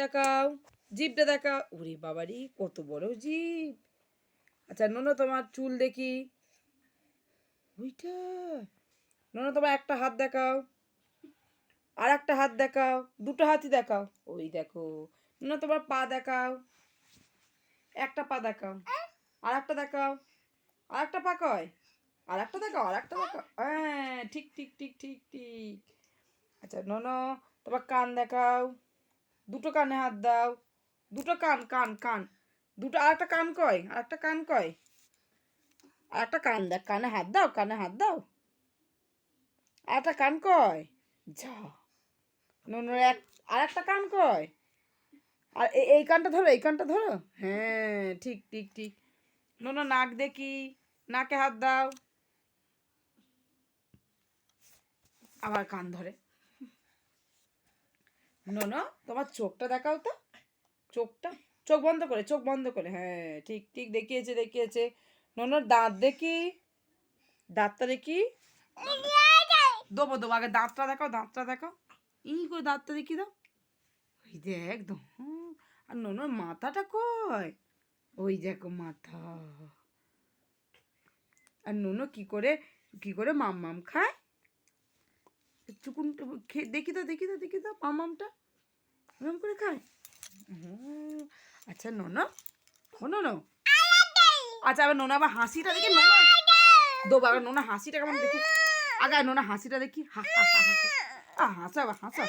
দেখাও, জিভটা দেখাও। ওরে বাবারি কত বড় জিভ। আচ্ছা নোনো তোমার চুল দেখি, ওইটা। নোনো তোমার একটা হাত দেখাও, আর একটা হাত দেখাও, দুটো হাতই দেখাও, ওই দেখো। নোনো তোমার পা দেখাও, একটা পা দেখাও, আর একটা দেখাও, আর একটা পা কয়, আর একটা দেখাও, আর একটা দেখাও। হ্যাঁ ঠিক ঠিক ঠিক ঠিক ঠিক। আচ্ছা নোনো তোমার কান দেখাও, দুটো কানে হাত দাও, দুটো কান কান কান, দুটো। আর একটা কান কয়, আর একটা কান কয়, আর একটা কান দেখ, কানে হাত দাও, কানে হাত দাও, আর একটা কান কয়। যা নোনোর আর একটা কান কয়, আর এই কানটা ধরো, এই কানটা ধরো। হ্যাঁ ঠিক ঠিক ঠিক। নোনো নাক দেখি, নাকে হাত দাও, আবার কান ধরে। নোনো তোমার চোখটা দেখাও তো, চোখটা, চোখ বন্ধ করে, চোখ বন্ধ করে। হ্যাঁ ঠিক ঠিক দেখিয়েছে দেখিয়েছে। নোনোর দাঁত দেখি, দাঁতটা দেখি। দেবো দেবো, আগে দাঁতটা দেখাও, দাঁতটা দেখাও। করে দাঁতটা দেখি দাও। ওই যে একদম। আর নোনোর মাথাটা কয়, ওই দেখো মাথা। আর নোনো কি করে মাম খায়, চুকুন দেখি তো দেখি তো দেখি তো মামটা এরকম করে খায়। আচ্ছা নোনো, ও নোনো, আচ্ছা আবার নোনা আবার হাসিটা দেখি, নোনা দেবো আবার। নোনা হাসিটা কেমন দেখি, আগে নোনা হাসিটা দেখি। হা হা হা হা, হাসো আবার হাসো।